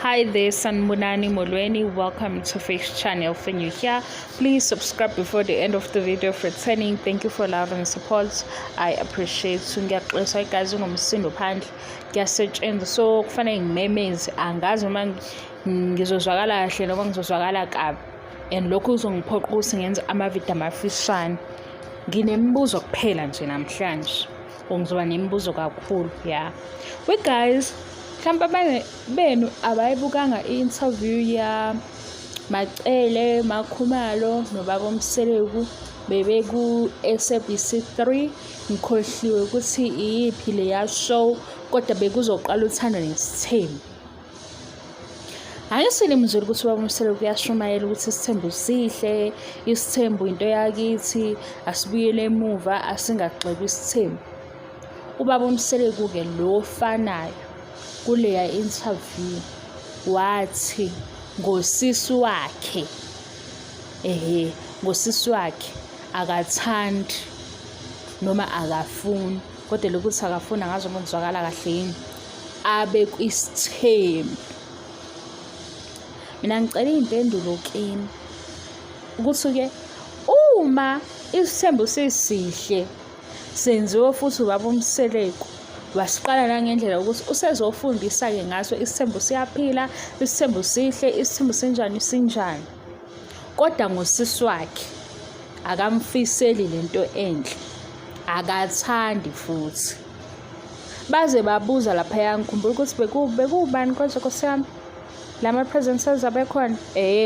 Hi there, Sanmunani Molweni. Welcome to Face Channel. For you here, please subscribe before the end of the video. For returning, thank you for love and support. I appreciate. Ngiyaxolisa guys ngomsindo phandle. Ngiyasetshenziswa so kufanele ngimemeze angazi uma ngizozwakala kahle noma ngizozwakala kabi. And lokho kuzongiphoqa ukuthi ngenze ama-video amafishane. Nginemibuzo kuphela nje namhlanje. Ngizoba nemibuzo kakhulu, yeah. We guys, mhlawumbe benu abayibukanga i-interview ya Macele Makhumalo nobaba Mseleku bebeku SABC 3. Ngikhohliwe ukuthi iyiphi leya show kodwa bekuzoqala uthando nesithembu. Angisini mzulu ukuthi ubaba Mseleku uyashumayela ukuthi isithembu sihle, isithembu into yakithi, asibuyele emuva, asingagxeki isithembu. Ubaba Mseleku ke lo fanayo kuleya interview wathi ngosisi wakhe akathandi noma akafuni kodwa lokuthi akafuna ngazo ngizwakala kahle yini abe kwisithembu. Mina ngicela impendulo kini ukuthi ke uma isithembu sisihle senziwe futhi ubaba Mseleku wasiqala nangendlela ukuthi usezofundisa ke ngaso isithembu siyaphila, isithembu sihle, isithembu senjani sinjani. Kodwa ngosisi wakhe akamfiseli lento enhle, akathandi futhi. Baze babuza lapha yangikhumbula ukuthi bekubani konje nkosiyami lama presenters abekhona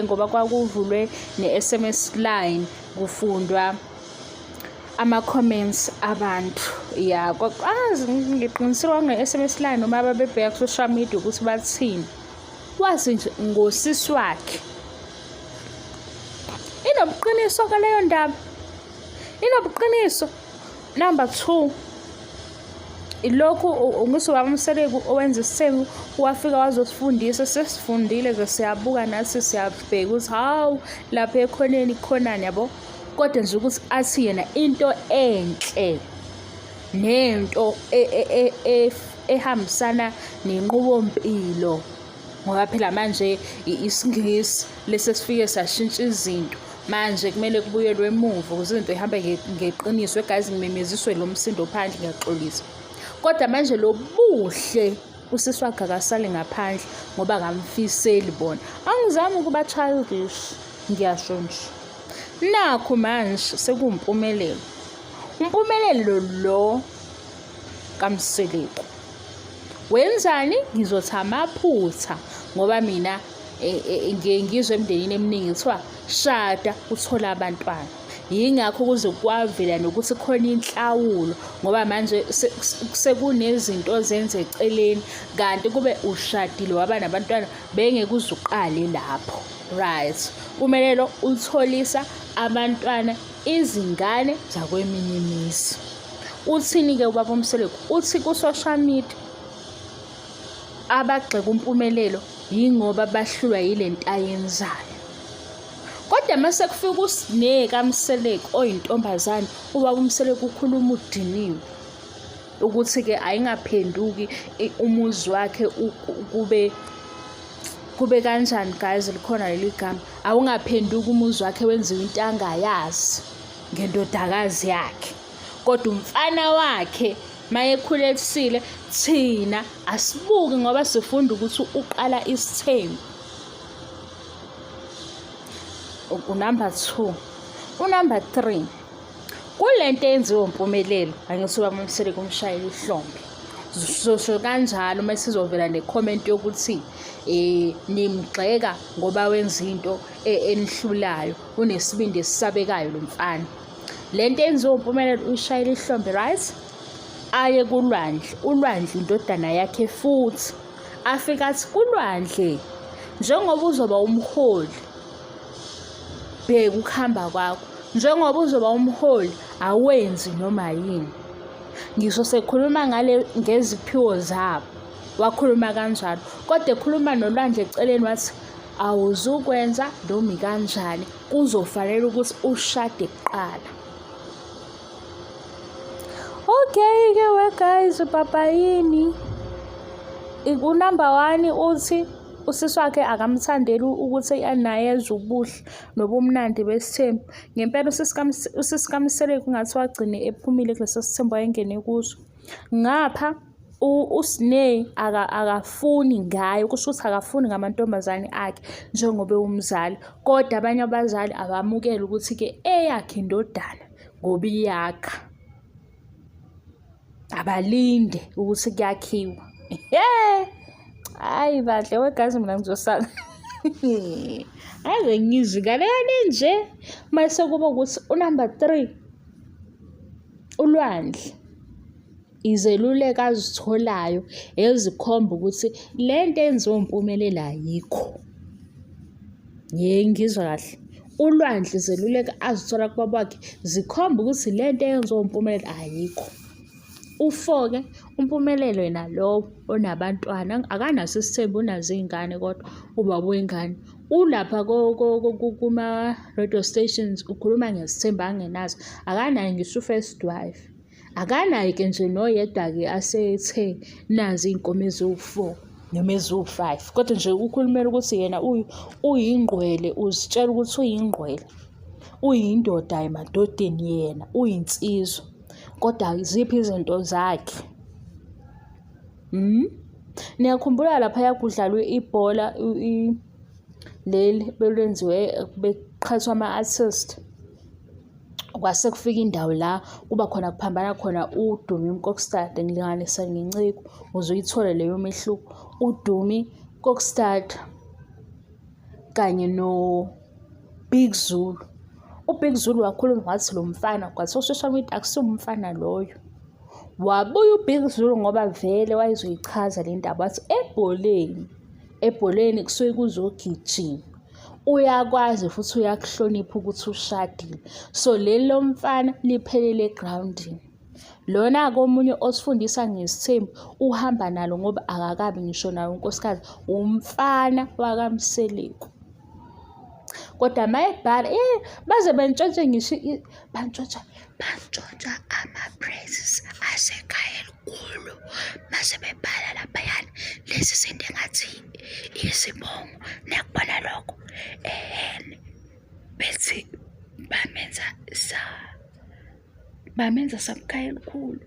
ngoba kwakuvulwe ne-SMS line kufundwa ama-comments abantu. Ya kwakwazi ngiqinisile nge-SMS line noma babebheka ku-social media ukuthi bathini. Wazi nje ngosisi wakhe inobuqiniso kaleyo ndaba, inobuqiniso. Number 2, ilokhu ungiso ubaba Mseleku owenza isithembu wafika wazosifundisa, sesifundile ke siyabuka nathi siyabheka ukuthi hawu lapha ekhoneni khonani yabo. Kodwa nje ukuthi athi yena into enhle nento ehambisana nenqubompilo ngoba phela manje isingisi lesi sifike sashintsha izinto. Manje kumele kubuyelwe emuva ukuze izinto ihambe ngeqiniso. Guys, ngimemeziswe lo msindo phandle, ngiyaxolisa. Kodwa manje lo buhle usisi wakhe akasali ngaphandle ngoba akamfiseli bona. Angizami ukuba childish, ngiyasho nje. Nakho manje sekumpumelelo. Umpumelelo lo kaMseleku. Wenzani? Ngizothi amaphutha ngoba mina ngizwe emndenini eminingi kuthiwa shada uthola abantwana. Yingakho kuze kwavela nokuthi khona inhlawulo ngoba manje sekunezinto zenze eceleni kanti kube ushadile waba nabantwana bengeke uzuqale lapho. Right. Umelelo utholisa abantwana izingane zakweminye imizi. Uthini ke ubaba Mseleku? Uthi ku social media abagxeka umpumelelo yingoba bahlulwa yilento ayenzayo. Kodwa mase kufika usineka Mseleku oyintombazane, ubaba Mseleku ukhuluma udiniwe ukuthi ke ayingaphenduki umuzi wakhe kube kanjani. Guys, likhona leli gama, awungaphenduka umuzi wakhe wenziwe into angayazi ngendodakazi yakhe. Kodwa umfana wakhe mayekhulelisile thina asibuki ngoba sifunda ukuthi uqala isithembu. Number 2. Number 3, kulento yenziwe umpumelelo angithi ubaba Mseleku umshayela ihlombe. Sosho kanjalo uma sizovela ne-comment yokuthi nimgxeka ngoba wenza into enihlulayo, unesibindi esisabekayo lo mfana. Lento yenziwe umpumelelo uyishayela ihlombe, right? Aye kulwandle, ulwandle indodana yakhe futhi afika athi kulwandle njengoba uzoba umholi bheka ukuhamba kwakho, njengoba uzoba umholi awenzi noma yini. Ngisho sekhuluma ngale ngeziphiwo zabo wakhuluma kanjalo kodwa ekhuluma nolwandle eceleni wathi awuzukwenza noma kanjani, kuzofanele ukuthi ushade kuqala. Okay ke we guys, ubaba yini Number 1 uthi usisi wakhe akamthandeli ukuthi naye ezwe ubuhle nobumnandi besithembu. Ngempela usisi kaMseleki kungathi wagcine ephumile kuleso sithembu wayengene kuso. Ngapha uSneh akafuni ngayo, kusho ukuthi akafuni ngamantombazane akhe njengoba ewumzali. Kodwa abanye abazali abamukela ukuthi-ke eyakhe indodana ngoba iyakha. Abalinde ukuthi kuyakhiwa. Hayi bandle wegazi mina ngizosala. Ave ngizwi ngaleyani nje. Mase kuba ukuthi unumber 3 ulwandle. Izeluleko azitholayo ezikhomba ukuthi lento enziwa uMpumelelo ayikho. Ngizwa kahle. Ulwandle izeluleko azithola kubaba wakhe zikhomba ukuthi lento eyenziwa uMpumelelo ayikho. U4-ke uMpumelelo yena lowo onabantwana akanaso isithembu, unazo iy'ngane kodwa ubaba wengane. Ulapha kuma radio stations ukhuluma ngesithembu angenazo. Akanayo ngisho u-first wife. Akanayo-ke nje noyedwa-ke asethe nazi iy'nkomo eziwu-4 noma eziwu-5. Kodwa nje ukhulumela ukuthi yena uyingqwele, uzitshela ukuthi uyingqwele. Uyindoda emadodeni yena, uyinsizwa. Kodwa iziphi izinto zakhe? Niyakhumbula laphaya kudlalwe ibhola leli belenziwe beqhathwa ama-artist. Kwase kufika indawo la kuba khona kuphambana khona uDumi Kokstad, ngilinganisa ngenciko ukuze uyithole leyo mehluko. uDumi Kokstad kanye noBig Zulu. uBig Zulu wakhuluma wathi lo mfana kwathi social media akusiwumfana loyo. Wabuya uBig Zulu ngoba vele wayezoyichaza le ndaba wathi ebholeni kusuke kuzogijima. Uyakwazi futhi uyakuhlonipha ukuthi ushadile. So lelo mfana liphelele egroundini. Lona komunye osifundisa ngesithembu uhamba nalo ngoba akakabi ngisho nayo unkosikazi umfana wakaMseleki. Kodwa mayebhala baze bantshontshe ngisho bantshontsha ama-praises asekhaya elikhulu. Mase bebhala laphayana lezi zinto engathi izibongo nakubona lokho bethi bamenza sabukhaya elikhulu.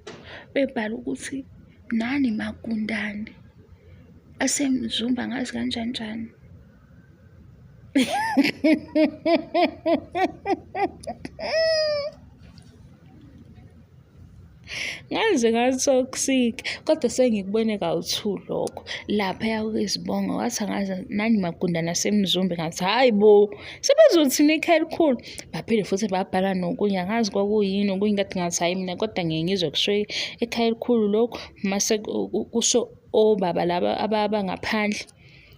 Bebhala ukuthi nani Makundane asemzumba ngazi kanjani. Ngaze ngathi-toxic kodwa sengikubone kawu-2 lokho. Laphaya kwizibongo wathi angazi nani Makundane asemzumba ngathi hayi bo sebezothina ekhaya elikhulu. Baphinde futhi babhala nokunye angazi kwakuyini okunye kade ngathi hayi mina kodwa ngiyengizwe kusho ekhaya elikhulu lokho. Mase kusho obaba laba abangaphandle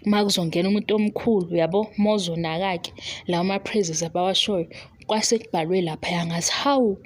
makuzongena umuntu omkhulu yabo mozonaka-ke lawo ma-praises abawashoyo kwase kubhalwe laphaya ngathi hawu